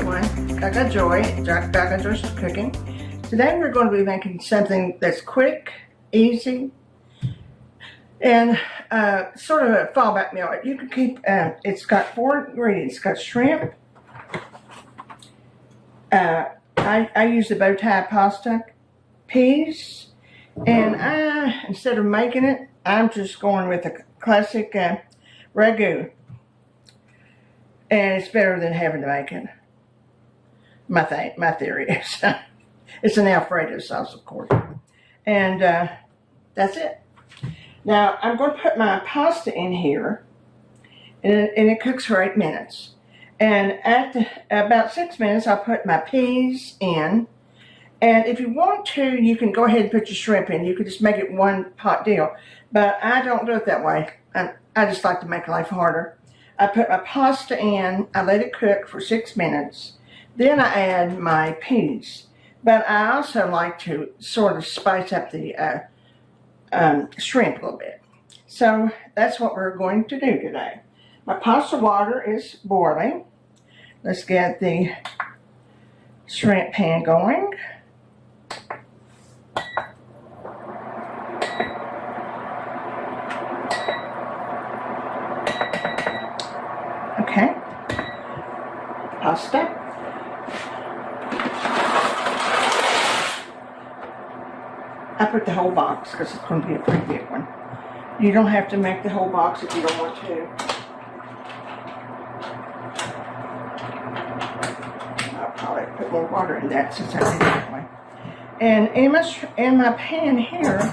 everyone, Gagajoy, Gagajoy's Cooking. Today we're going to be making something that's quick, easy, and sort of a fallback meal. You can keep, it's got 4 ingredients. It's got shrimp. I use the bow tie pasta, peas, and instead of making it, I'm just going with a classic ragu. And it's better than having to make it. My theory is. It's an Alfredo sauce, of course. And that's it. Now, I'm going to put my pasta in here. And it cooks for 8 minutes. And at about 6 minutes, I'll put my peas in. And if you want to, you can go ahead and put your shrimp in. You could just make it one pot deal. But I don't do it that way. I just like to make life harder. I put my pasta in, I let it cook for 6 minutes, then I add my peas. But I also like to sort of spice up the shrimp a little bit. So that's what we're going to do today. My pasta water is boiling. Let's get the shrimp pan going. Okay, pasta. I put the whole box because it's going to be a pretty big one. You don't have to make the whole box if you don't want to. I'll probably put more water in that since I did it that way. And in my pan here,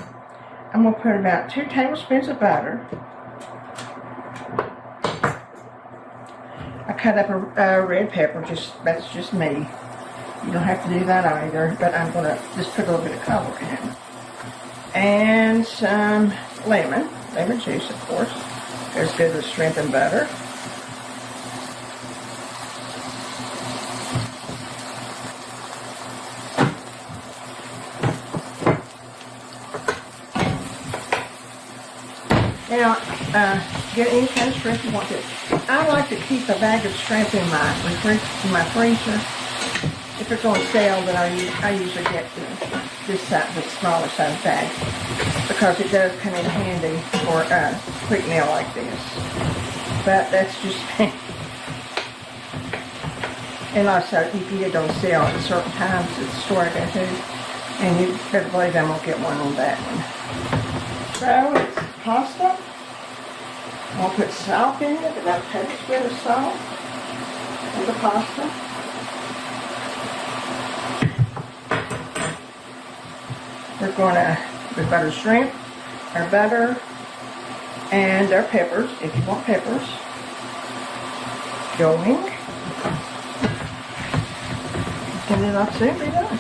I'm going to put about 2 tablespoons of butter. I cut up a red pepper, that's just me. You don't have to do that either, but I'm going to just put a little bit of color in. And some lemon juice, of course. Goes good with shrimp and butter. Now, get any kind of shrimp you want to. I like to keep a bag of shrimp in my freezer. If it's on sale, then I usually get the smaller size bag because it does come in handy for a quick meal like this. But that's just me. And also, you can get it on sale at certain times at the store I go to, and you better believe I'm gonna get one on that one. So it's pasta. I'll put salt in it, about a tablespoon of salt in the pasta. We're going to put butter shrimp, our butter, and our peppers, if you want peppers, going. And then I'll soon be done.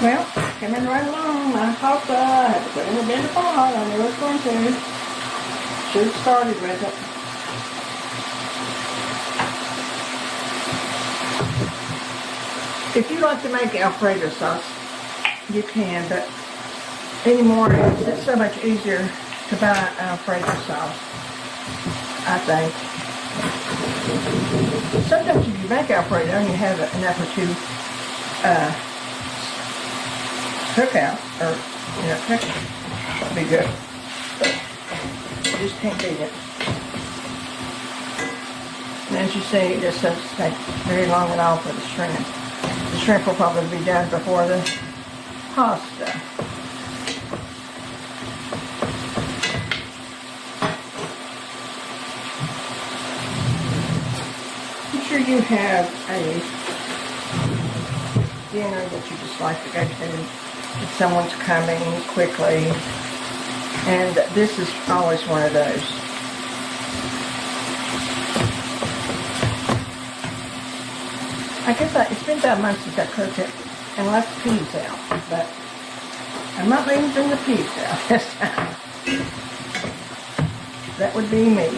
Well, coming right along, my pasta, I had to put in a bit of pot, I knew I was going to. Should have started with it. If you like to make Alfredo sauce, you can, but anymore it's so much easier to buy Alfredo sauce, I think. Sometimes if you make Alfredo and you have enough or 2 cookout, or, cook, that'd be good. You just can't beat it. And as you see, it just doesn't take very long at all for the shrimp. The shrimp will probably be done before the pasta. I'm sure you have a dinner that you just like to go to. If someone's coming quickly, and this is always one of those. I guess it's been about a month since I cooked it and left the peas out, but I'm not leaving the peas out this time. That would be me.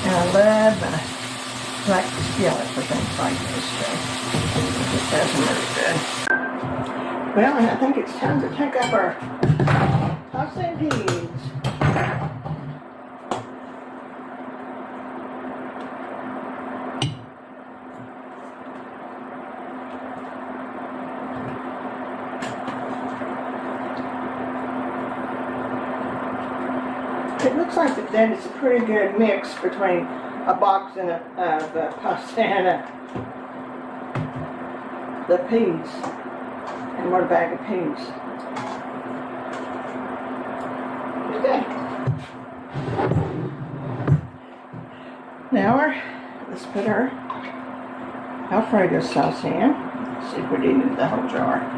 And I love my black skillet for things like this too. It doesn't really good. Well, and I think it's time to take up our pasta and peas. It looks like that it's a pretty good mix between a box and of pasta and the peas, and one bag of peas. Okay. Now let's put our Alfredo sauce in. Let's see if we need the whole jar.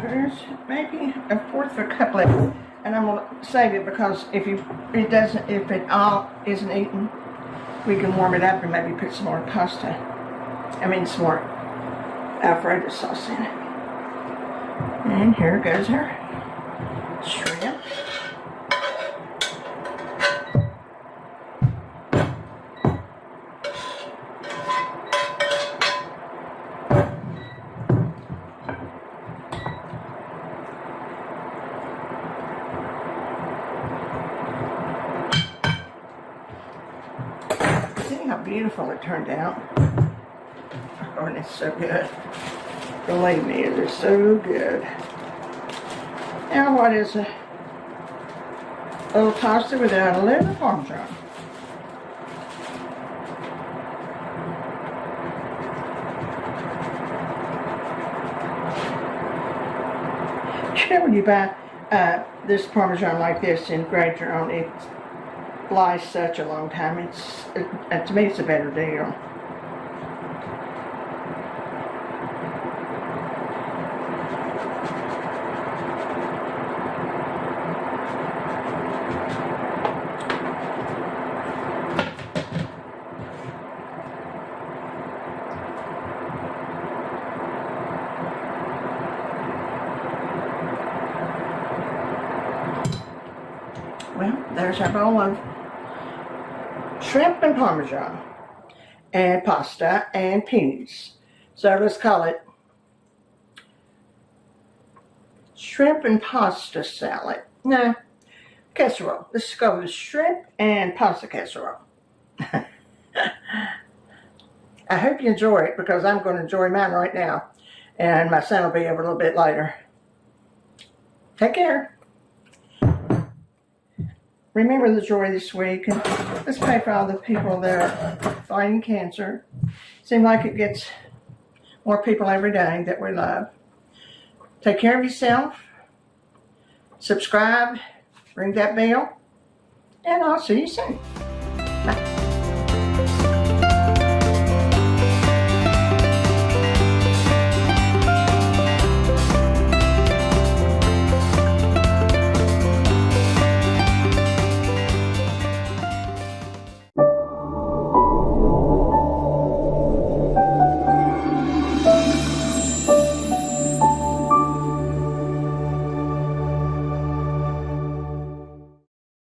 There's maybe a fourth of a cup left, and I'm gonna save it because if it all isn't eaten, we can warm it up and maybe put some more pasta. Some more Alfredo sauce in it. And here goes our shrimp. How beautiful it turned out. Oh, and it's so good. Believe me, it is so good. Now, what is a little pasta without a little parmesan? You know, when you buy this parmesan like this and grate your own, it lasts such a long time. To me, it's a better deal. Well, there's our bowl of shrimp and parmesan and pasta and peas. So let's call it shrimp and pasta salad. No, casserole. Let's go with shrimp and pasta casserole. I hope you enjoy it because I'm going to enjoy mine right now. And my son will be over a little bit later. Take care. Remember the joy this week, and let's pray for all the people that are fighting cancer. Seems like it gets more people every day that we love. Take care of yourself. Subscribe. Ring that bell. And I'll see you soon. Bye.